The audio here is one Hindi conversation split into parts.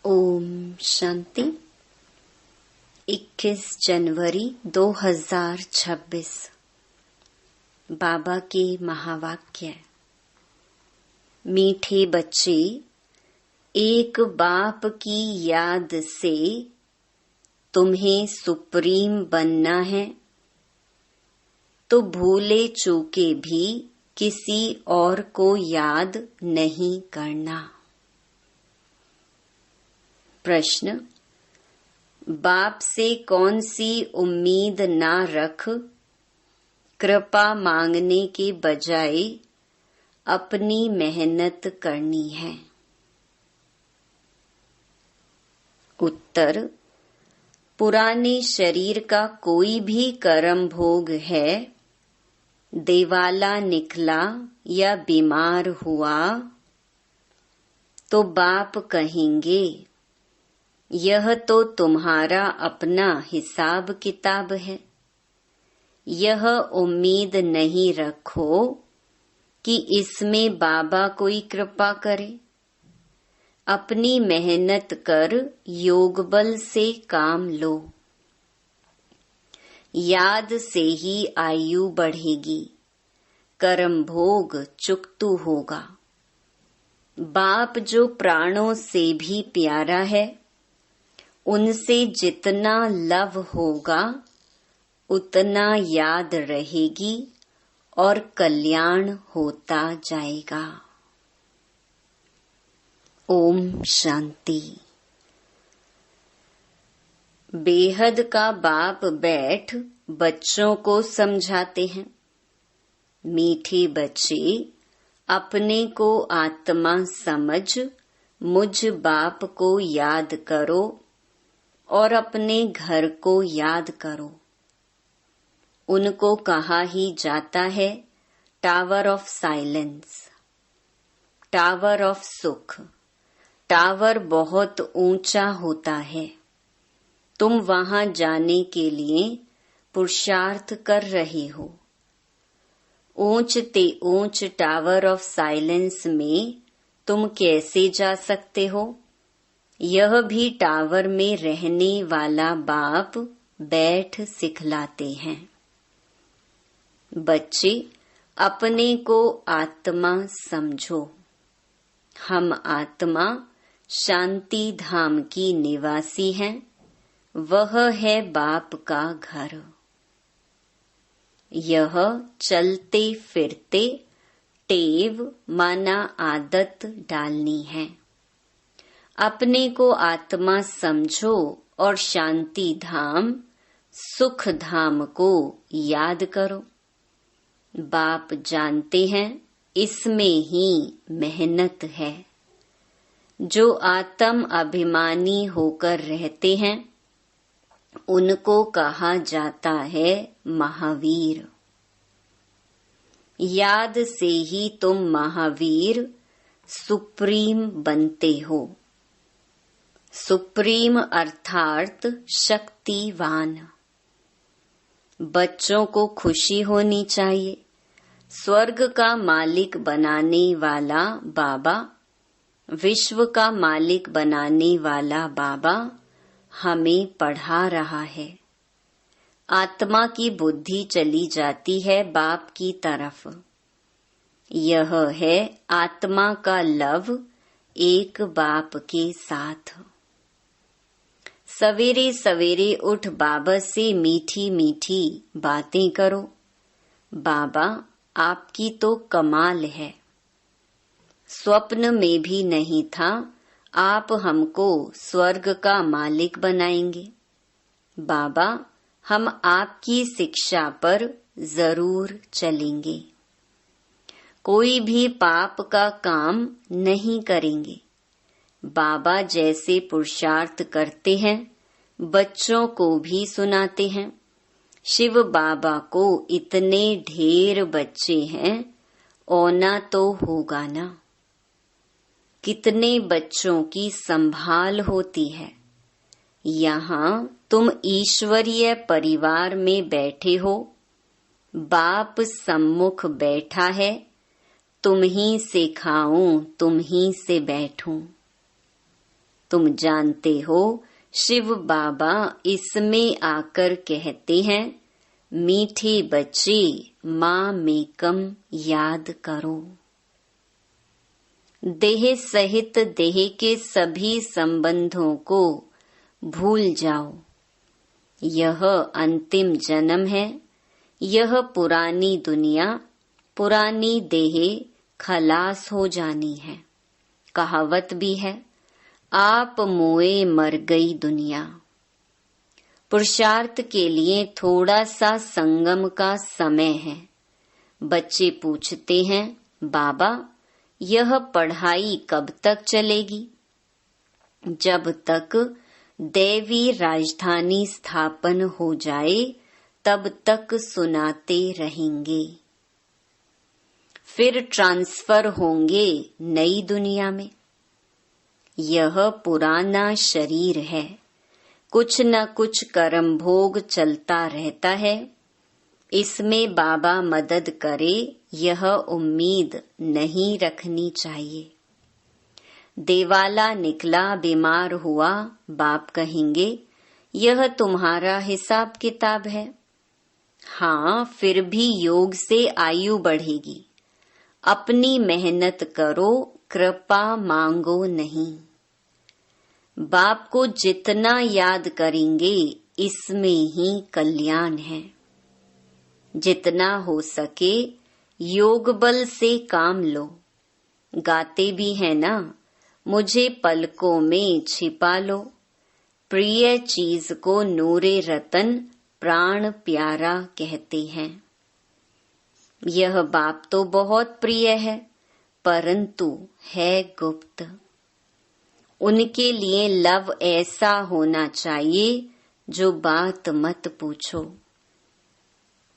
ओम शांति। 21 जनवरी 2026। बाबा के महावाक्य। मीठे बच्चे, एक बाप की याद से तुम्हें सुप्रीम बनना है तो भूले चूके भी किसी और को याद नहीं करना। प्रश्न, बाप से कौन सी उम्मीद ना रख, कृपा मांगने के बजाय अपनी मेहनत करनी है। उत्तर, पुराने शरीर का कोई भी कर्म भोग है, देवाला निकला या बीमार हुआ तो बाप कहेंगे, यह तो तुम्हारा अपना हिसाब किताब है। यह उम्मीद नहीं रखो कि इसमें बाबा कोई कृपा करे। अपनी मेहनत कर योग बल से काम लो। याद से ही आयु बढ़ेगी, कर्म भोग चुकतू होगा। बाप जो प्राणों से भी प्यारा है, उनसे जितना लव होगा उतना याद रहेगी और कल्याण होता जाएगा। ओम शांति। बेहद का बाप बैठ बच्चों को समझाते हैं। मीठे बच्चे, अपने को आत्मा समझ मुझ बाप को याद करो और अपने घर को याद करो। उनको कहा ही जाता है tower of silence, tower of सुख। टावर बहुत ऊंचा होता है। तुम वहां जाने के लिए पुरुषार्थ कर रहे हो। ऊंच ते ऊंच टावर ऑफ साइलेंस में तुम कैसे जा सकते हो? यह भी टावर में रहने वाला बाप बैठ सिखलाते हैं। बच्चे, अपने को आत्मा समझो। हम आत्मा शांति धाम की निवासी हैं। वह है बाप का घर। यह चलते फिरते टेव माना आदत डालनी है। अपने को आत्मा समझो और शांति धाम सुख धाम को याद करो। बाप जानते हैं इसमें ही मेहनत है। जो आत्म अभिमानी होकर रहते हैं उनको कहा जाता है महावीर। याद से ही तुम महावीर सुप्रीम बनते हो। सुप्रीम अर्थात शक्तिवान। बच्चों को खुशी होनी चाहिए। स्वर्ग का मालिक बनाने वाला बाबा, विश्व का मालिक बनाने वाला बाबा हमें पढ़ा रहा है। आत्मा की बुद्धि चली जाती है बाप की तरफ। यह है आत्मा का लव एक बाप के साथ। सवेरे सवेरे उठ बाबा से मीठी मीठी बातें करो। बाबा, आपकी तो कमाल है। स्वप्न में भी नहीं था आप हमको स्वर्ग का मालिक बनाएंगे। बाबा, हम आपकी शिक्षा पर जरूर चलेंगे। कोई भी पाप का काम नहीं करेंगे। बाबा जैसे पुरुषार्थ करते हैं बच्चों को भी सुनाते हैं। शिव बाबा को इतने ढेर बच्चे हैं, औना तो होगा ना। कितने बच्चों की संभाल होती है। यहाँ तुम ईश्वरीय परिवार में बैठे हो। बाप सम्मुख बैठा है, तुम ही से खाऊं, तुम ही से बैठूं। तुम जानते हो शिव बाबा इसमें आकर कहते हैं, मीठे बच्चे माँ मेकम याद करो। देह सहित देह के सभी संबंधों को भूल जाओ। यह अंतिम जन्म है। यह पुरानी दुनिया, पुरानी देह खलास हो जानी है। कहावत भी है, आप मोए मर गई दुनिया। पुरुषार्थ के लिए थोड़ा सा संगम का समय है। बच्चे पूछते हैं, बाबा यह पढ़ाई कब तक चलेगी? जब तक दैवी राजधानी स्थापन हो जाए तब तक सुनाते रहेंगे। फिर ट्रांसफर होंगे नई दुनिया में। यह पुराना शरीर है, कुछ न कुछ कर्म भोग चलता रहता है। इसमें बाबा मदद करे, यह उम्मीद नहीं रखनी चाहिए। देवाला निकला, बीमार हुआ, बाप कहेंगे यह तुम्हारा हिसाब किताब है। हाँ, फिर भी योग से आयु बढ़ेगी। अपनी मेहनत करो, कृपा मांगो नहीं। बाप को जितना याद करेंगे इसमें ही कल्याण है। जितना हो सके योग बल से काम लो। गाते भी है ना, मुझे पलकों में छिपा लो। प्रिय चीज को नूरे रतन प्राण प्यारा कहते हैं। यह बाप तो बहुत प्रिय है, परंतु है गुप्त। उनके लिए लव ऐसा होना चाहिए जो बात मत पूछो।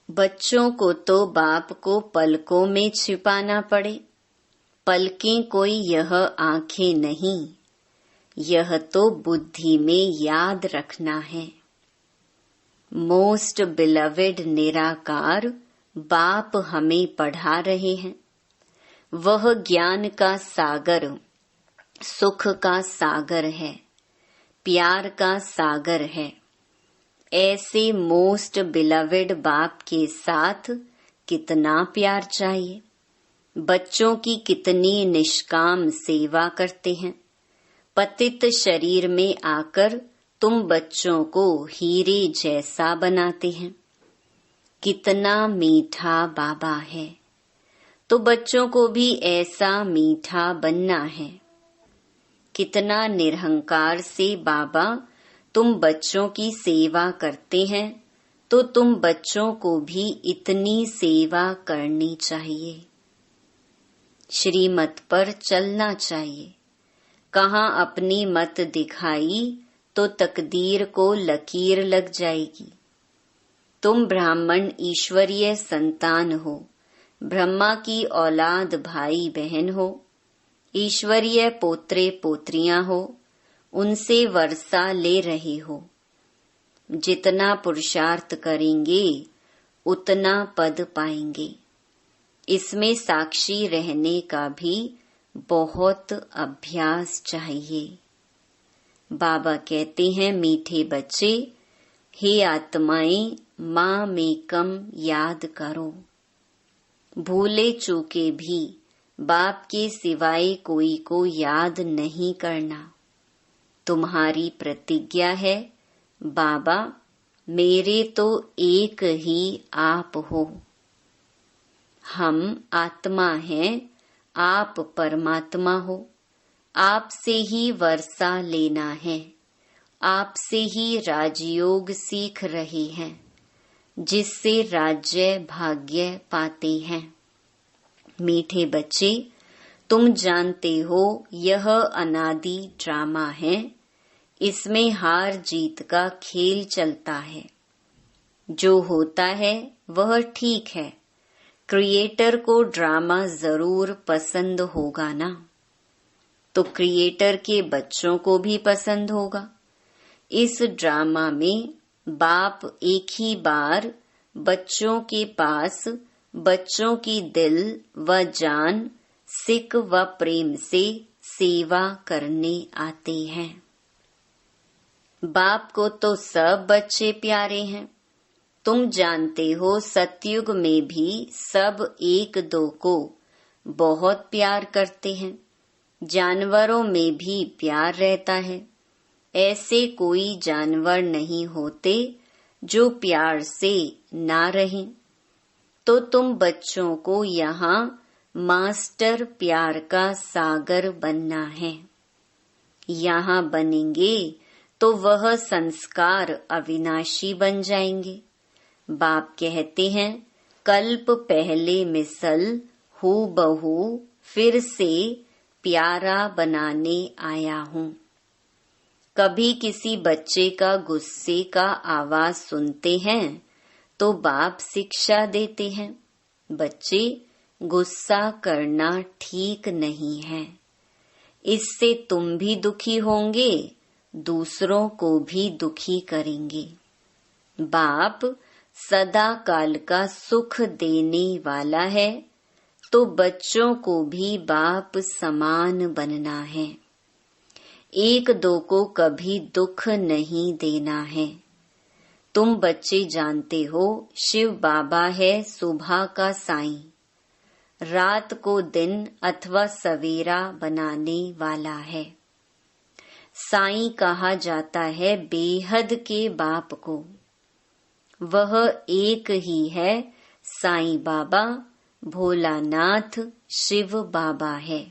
बच्चों को तो बाप को पलकों में छिपाना पड़े। पलकें कोई यह आंखें नहीं, यह तो बुद्धि में याद रखना है। मोस्ट बिलवेड निराकार बाप हमें पढ़ा रहे हैं। वह ज्ञान का सागर, सुख का सागर है, प्यार का सागर है। ऐसे मोस्ट बिलवेड बाप के साथ कितना प्यार चाहिए। बच्चों की कितनी निष्काम सेवा करते हैं। पतित शरीर में आकर तुम बच्चों को हीरे जैसा बनाते हैं। कितना मीठा बाबा है, तो बच्चों को भी ऐसा मीठा बनना है। कितना निरहंकार से बाबा तुम बच्चों की सेवा करते हैं, तो तुम बच्चों को भी इतनी सेवा करनी चाहिए। श्रीमत पर चलना चाहिए। कहाँ अपनी मत दिखाई तो तकदीर को लकीर लग जाएगी। तुम ब्राह्मण ईश्वरीय संतान हो, ब्रह्मा की औलाद भाई बहन हो, ईश्वरीय पोत्रे पोत्रियां हो, उनसे वर्षा ले रहे हो। जितना पुरुषार्थ करेंगे उतना पद पाएंगे। इसमें साक्षी रहने का भी बहुत अभ्यास चाहिए। बाबा कहते हैं, मीठे बच्चे, हे आत्माएं माँ मेकम याद करो। भूले चूके भी बाप के सिवाय कोई को याद नहीं करना। तुम्हारी प्रतिज्ञा है, बाबा मेरे तो एक ही आप हो। हम आत्मा हैं, आप परमात्मा हो। आपसे ही वर्षा लेना है। आपसे ही राजयोग सीख रहे हैं, जिससे राज्य भाग्य पाते हैं। मीठे बच्चे, तुम जानते हो यह अनादि ड्रामा है। इसमें हार जीत का खेल चलता है। जो होता है वह ठीक है। क्रिएटर को ड्रामा जरूर पसंद होगा ना, तो क्रिएटर के बच्चों को भी पसंद होगा। इस ड्रामा में बाप एक ही बार बच्चों के पास बच्चों की दिल व जान, सिक व प्रेम से सेवा करने आते हैं। बाप को तो सब बच्चे प्यारे हैं। तुम जानते हो सतयुग में भी सब एक दो को बहुत प्यार करते हैं। जानवरों में भी प्यार रहता है। ऐसे कोई जानवर नहीं होते जो प्यार से ना रहें। तो तुम बच्चों को यहाँ मास्टर प्यार का सागर बनना है। यहाँ बनेंगे तो वह संस्कार अविनाशी बन जाएंगे। बाप कहते हैं, कल्प पहले मिसल हूबहू फिर से प्यारा बनाने आया हूँ। कभी किसी बच्चे का गुस्से का आवाज सुनते हैं तो बाप शिक्षा देते हैं, बच्चे गुस्सा करना ठीक नहीं है। इससे तुम भी दुखी होंगे, दूसरों को भी दुखी करेंगे। बाप सदा काल का सुख देने वाला है, तो बच्चों को भी बाप समान बनना है। एक दो को कभी दुख नहीं देना है। तुम बच्चे जानते हो शिव बाबा है सुबह का साईं, रात को दिन अथवा सवेरा बनाने वाला है। साईं कहा जाता है बेहद के बाप को। वह एक ही है, साईं बाबा भोलानाथ शिव बाबा है।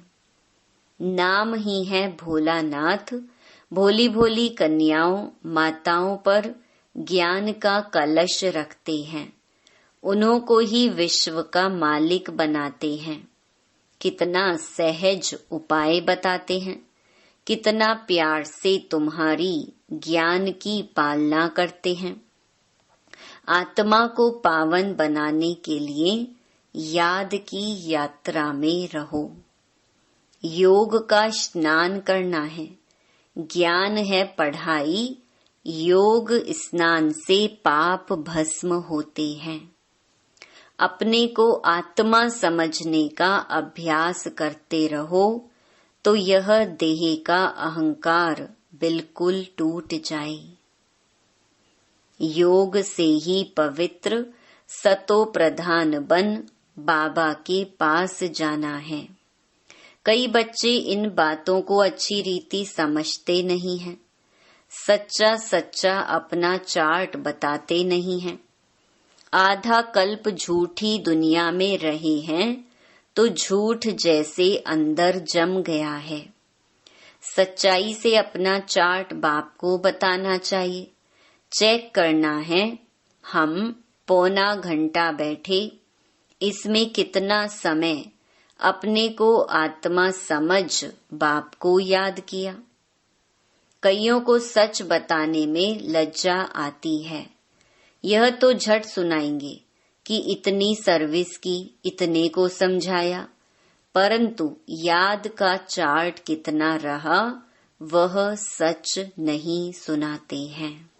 नाम ही है भोलानाथ। भोली भोली कन्याओं माताओं पर ज्ञान का कलश रखते हैं, उन्हों को ही विश्व का मालिक बनाते हैं। कितना सहज उपाय बताते हैं, कितना प्यार से तुम्हारी ज्ञान की पालना करते हैं। आत्मा को पावन बनाने के लिए याद की यात्रा में रहो। योग का स्नान करना है। ज्ञान है पढ़ाई, योग स्नान से पाप भस्म होते हैं। अपने को आत्मा समझने का अभ्यास करते रहो तो यह देह का अहंकार बिल्कुल टूट जाए। योग से ही पवित्र सतो प्रधान बन बाबा के पास जाना है। कई बच्चे इन बातों को अच्छी रीति समझते नहीं हैं। सच्चा सच्चा अपना चार्ट बताते नहीं हैं। आधा कल्प झूठी दुनिया में रहे हैं तो झूठ जैसे अंदर जम गया है। सच्चाई से अपना चार्ट बाप को बताना चाहिए। चेक करना है, हम पौना घंटा बैठे, इसमें कितना समय अपने को आत्मा समझ बाप को याद किया। कईयों को सच बताने में लज्जा आती है। यह तो झट सुनाएंगे कि इतनी सर्विस की, इतने को समझाया, परंतु याद का चार्ट कितना रहा वह सच नहीं सुनाते हैं।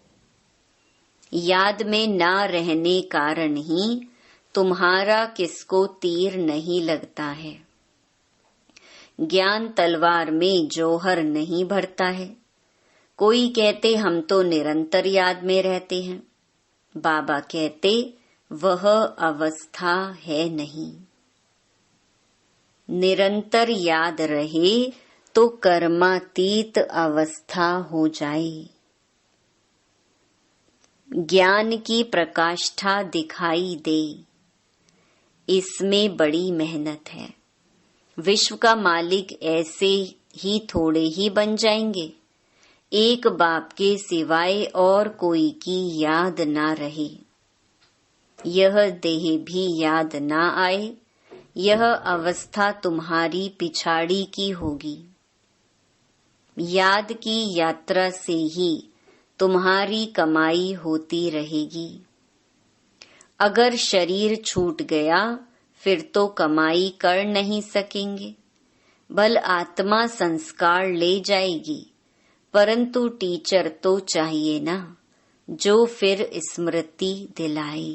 याद में ना रहने कारण ही तुम्हारा किसको तीर नहीं लगता है। ज्ञान तलवार में जौहर नहीं भरता है। कोई कहते हम तो निरंतर याद में रहते हैं। बाबा कहते वह अवस्था है नहीं। निरंतर याद रहे तो कर्मातीत अवस्था हो जाए। ज्ञान की प्रकाष्ठा दिखाई दे, इसमें बड़ी मेहनत है। विश्व का मालिक ऐसे ही थोड़े ही बन जाएंगे। एक बाप के सिवाय और कोई की याद ना रहे, यह देह भी याद ना आए, यह अवस्था तुम्हारी पिछाड़ी की होगी। याद की यात्रा से ही तुम्हारी कमाई होती रहेगी। अगर शरीर छूट गया फिर तो कमाई कर नहीं सकेंगे। भल आत्मा संस्कार ले जाएगी, परंतु टीचर तो चाहिए ना, जो फिर स्मृति दिलाए।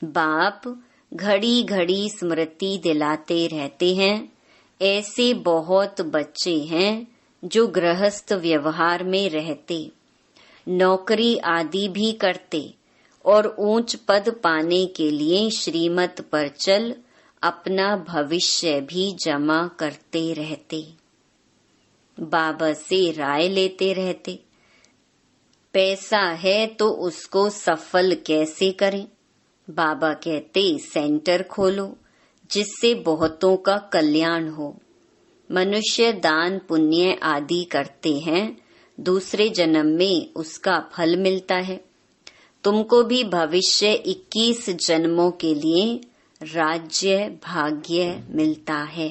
बाप घड़ी घड़ी स्मृति दिलाते रहते हैं। ऐसे बहुत बच्चे हैं जो गृहस्थ व्यवहार में रहते, नौकरी आदि भी करते और ऊंच पद पाने के लिए श्रीमत पर चल अपना भविष्य भी जमा करते रहते। बाबा से राय लेते रहते, पैसा है तो उसको सफल कैसे करें। बाबा कहते सेंटर खोलो जिससे बहुतों का कल्याण हो। मनुष्य दान पुण्य आदि करते हैं, दूसरे जन्म में उसका फल मिलता है। तुमको भी भविष्य 21 जन्मों के लिए राज्य भाग्य मिलता है।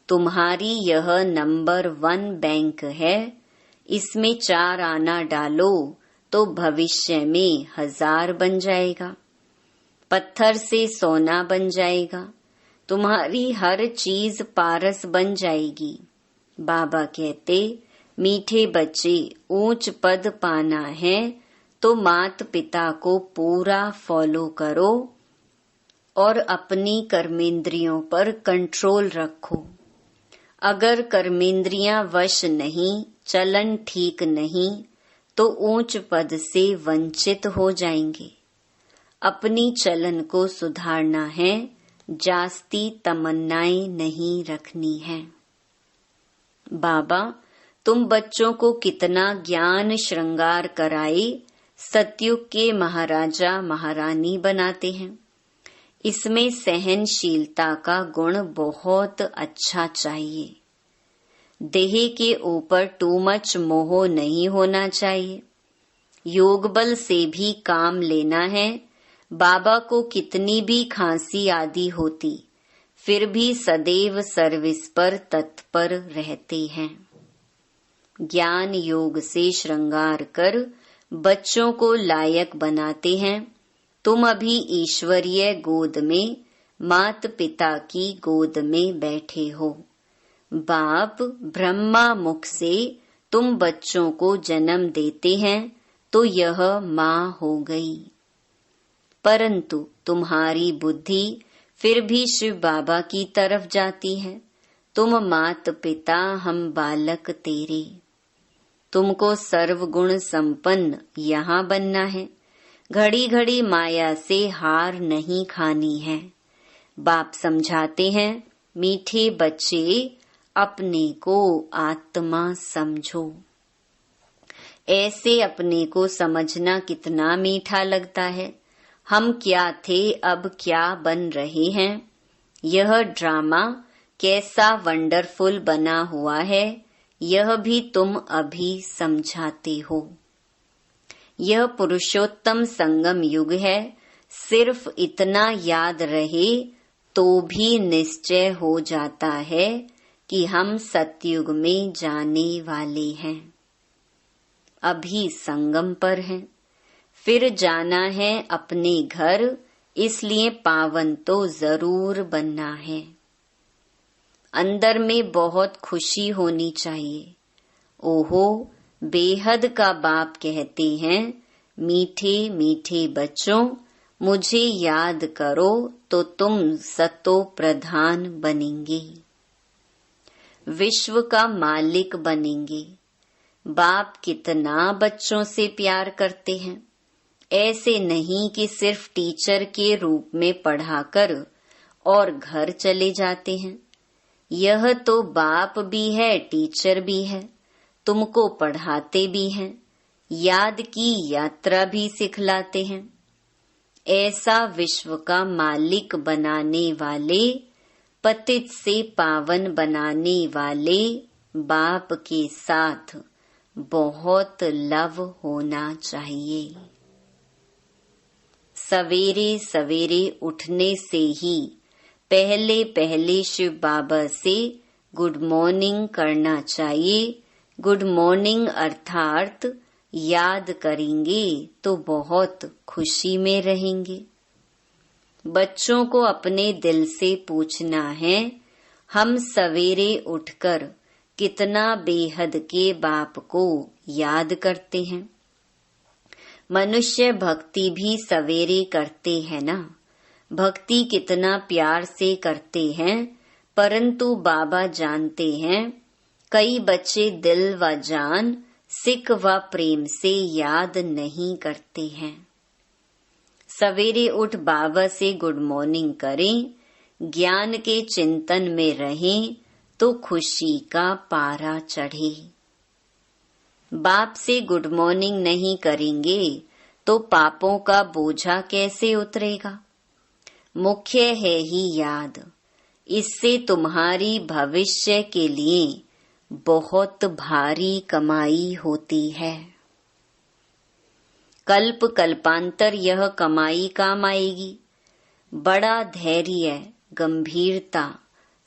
तुम्हारी यह नंबर 1 बैंक है, इसमें 4 आना डालो तो भविष्य में 1000 बन जाएगा। पत्थर से सोना बन जाएगा। तुम्हारी हर चीज पारस बन जाएगी। बाबा कहते मीठे बच्चे, ऊंच पद पाना है तो मात पिता को पूरा फॉलो करो और अपनी कर्मेंद्रियों पर कंट्रोल रखो। अगर कर्मेंद्रियां वश नहीं, चलन ठीक नहीं, तो ऊंच पद से वंचित हो जाएंगे। अपनी चलन को सुधारना है, जास्ती तमन्नाएं नहीं रखनी है। बाबा, तुम बच्चों को कितना ज्ञान श्रृंगार कराए सतयुग के महाराजा महारानी बनाते हैं। इसमें सहनशीलता का गुण बहुत अच्छा चाहिए। देह के ऊपर टू मच मोह नहीं होना चाहिए। योग बल से भी काम लेना है। बाबा को कितनी भी खांसी आदि होती, फिर भी सदैव सर्विस पर तत्पर रहते हैं। ज्ञान योग से श्रृंगार कर बच्चों को लायक बनाते हैं। तुम अभी ईश्वरीय गोद में, मात पिता की गोद में बैठे हो। बाप ब्रह्मा मुख से तुम बच्चों को जन्म देते हैं तो यह माँ हो गई, परंतु तुम्हारी बुद्धि फिर भी शिव बाबा की तरफ जाती है। तुम मात पिता, हम बालक तेरे। तुमको सर्वगुण संपन्न यहाँ बनना है। घड़ी घड़ी माया से हार नहीं खानी है। बाप समझाते हैं, मीठे बच्चे अपने को आत्मा समझो। ऐसे अपने को समझना कितना मीठा लगता है। हम क्या थे, अब क्या बन रहे हैं। यह ड्रामा कैसा वंडरफुल बना हुआ है, यह भी तुम अभी समझाते हो। यह पुरुषोत्तम संगम युग है। सिर्फ इतना याद रहे तो भी निश्चय हो जाता है कि हम सतयुग में जाने वाले हैं। अभी संगम पर हैं, फिर जाना है अपने घर, इसलिए पावन तो जरूर बनना है। अंदर में बहुत खुशी होनी चाहिए। ओहो, बेहद का बाप कहते हैं, मीठे मीठे बच्चों, मुझे याद करो तो तुम सतो प्रधान बनेंगे, विश्व का मालिक बनेंगे। बाप कितना बच्चों से प्यार करते हैं। ऐसे नहीं कि सिर्फ टीचर के रूप में पढ़ाकर और घर चले जाते हैं। यह तो बाप भी है, टीचर भी है, तुमको पढ़ाते भी हैं, याद की यात्रा भी सिखलाते हैं। ऐसा विश्व का मालिक बनाने वाले, पतित से पावन बनाने वाले बाप के साथ बहुत लव होना चाहिए। सवेरे सवेरे उठने से ही पहले पहले शिव बाबा से गुड मॉर्निंग करना चाहिए। गुड मॉर्निंग अर्थात याद करेंगे तो बहुत खुशी में रहेंगे। बच्चों को अपने दिल से पूछना है, हम सवेरे उठकर कितना बेहद के बाप को याद करते हैं। मनुष्य भक्ति भी सवेरे करते हैं ना। भक्ति कितना प्यार से करते हैं, परंतु बाबा जानते हैं कई बच्चे दिल व जान, सिक व प्रेम से याद नहीं करते हैं। सवेरे उठ बाबा से गुड मॉर्निंग करें, ज्ञान के चिंतन में रहें तो खुशी का पारा चढ़े। बाप से गुड मॉर्निंग नहीं करेंगे तो पापों का बोझा कैसे उतरेगा। मुख्य है ही याद, इससे तुम्हारी भविष्य के लिए बहुत भारी कमाई होती है। कल्प कल्पांतर यह कमाई काम आएगी। बड़ा धैर्य, गंभीरता,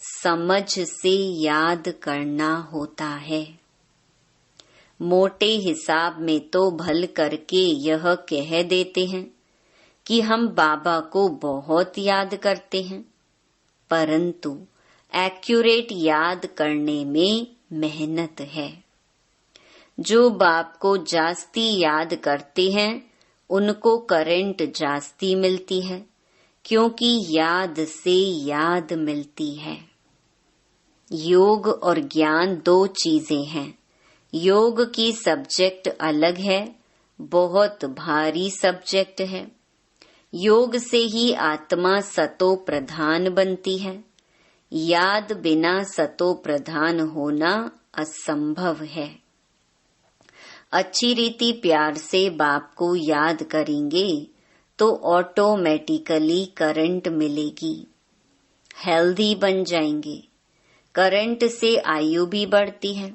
समझ से याद करना होता है। मोटे हिसाब में तो भल करके यह कह देते हैं कि हम बाबा को बहुत याद करते हैं, परंतु एक्यूरेट याद करने में मेहनत है। जो बाप को जास्ती याद करते हैं उनको करंट जास्ती मिलती है, क्योंकि याद से याद मिलती है। योग और ज्ञान दो चीजें हैं। योग की सब्जेक्ट अलग है, बहुत भारी सब्जेक्ट है। योग से ही आत्मा सतो प्रधान बनती है। याद बिना सतो प्रधान होना असंभव है। अच्छी रीति प्यार से बाप को याद करेंगे तो ऑटोमेटिकली करंट मिलेगी, हेल्दी बन जाएंगे। करंट से आयु भी बढ़ती है।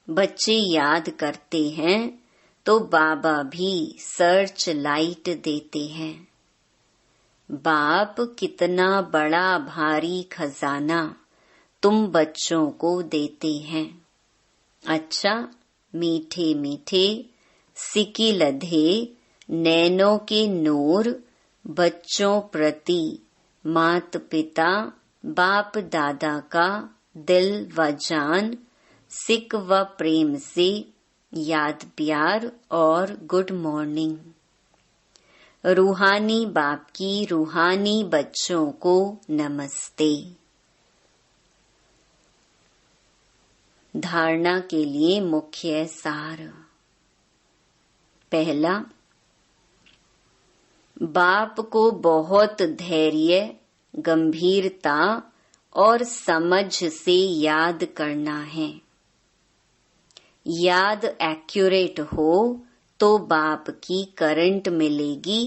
बच्चे याद करते हैं तो बाबा भी सर्च लाइट देते हैं। बाप कितना बड़ा भारी खजाना तुम बच्चों को देते हैं। अच्छा, मीठे मीठे सिकी लधे नैनों के नूर बच्चों प्रति मात पिता बाप दादा का दिल व जान, सिक व प्रेम से याद प्यार और गुड मॉर्निंग। रूहानी बाप की रूहानी बच्चों को नमस्ते। धारणा के लिए मुख्य सार। पहला, बाप को बहुत धैर्य, गंभीरता और समझ से याद करना है। याद एक्यूरेट हो तो बाप की करंट मिलेगी,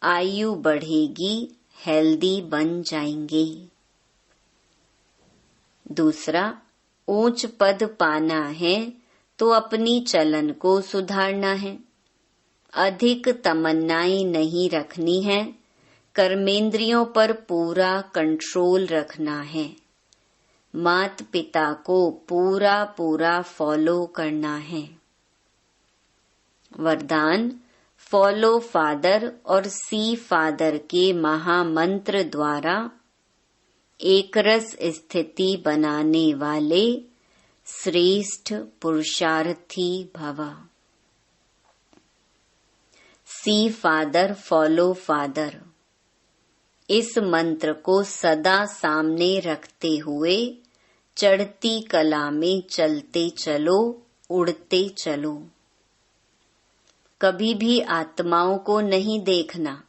आयु बढ़ेगी, हेल्दी बन जाएंगे। दूसरा, ऊंच पद पाना है तो अपनी चलन को सुधारना है। अधिक तमन्नाएं नहीं रखनी है, कर्मेंद्रियों पर पूरा कंट्रोल रखना है। मात पिता को पूरा फॉलो करना है। वरदान, फॉलो फादर और सी फादर के महामंत्र द्वारा एकरस स्थिति बनाने वाले श्रेष्ठ पुरुषार्थी भव। सी फादर फॉलो फादर, इस मंत्र को सदा सामने रखते हुए चढ़ती कला में चलते चलो, उड़ते चलो। कभी भी आत्माओं को नहीं देखना,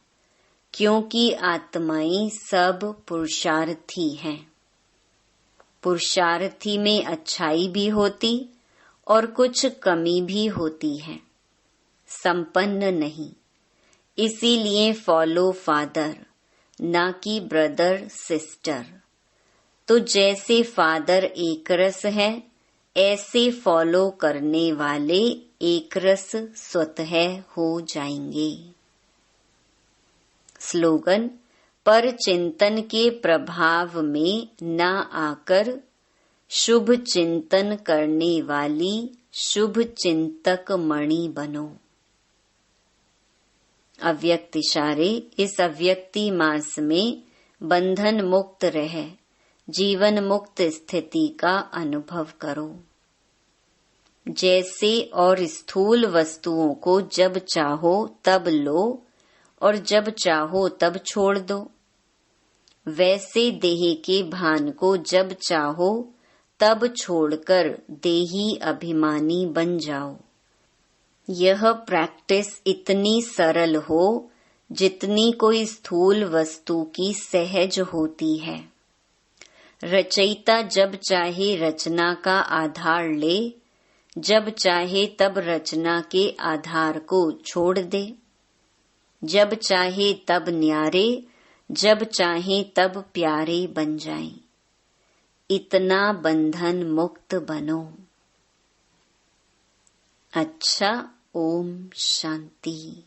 क्योंकि आत्माएं सब पुरुषार्थी हैं। पुरुषार्थी में अच्छाई भी होती और कुछ कमी भी होती है, संपन्न नहीं। इसीलिए फॉलो फादर, ना कि ब्रदर सिस्टर। तो जैसे फादर एकरस है, ऐसे फॉलो करने वाले एकरस स्वतः हो जाएंगे। स्लोगन, पर चिंतन के प्रभाव में न आकर शुभ चिंतन करने वाली शुभ चिंतक मणि बनो। अव्यक्त इशारे, इस अव्यक्ति मास में बंधन मुक्त रह जीवन मुक्त स्थिति का अनुभव करो। जैसे और स्थूल वस्तुओं को जब चाहो तब लो और जब चाहो तब छोड़ दो, वैसे देह के भान को जब चाहो तब छोड़कर देही अभिमानी बन जाओ। यह प्रैक्टिस इतनी सरल हो जितनी कोई स्थूल वस्तु की सहज होती है। रचयिता जब चाहे रचना का आधार ले, जब चाहे तब रचना के आधार को छोड़ दे, जब चाहे तब न्यारे, जब चाहे तब प्यारे बन जाएं। इतना बंधन मुक्त बनो। अच्छा, ओम शांति।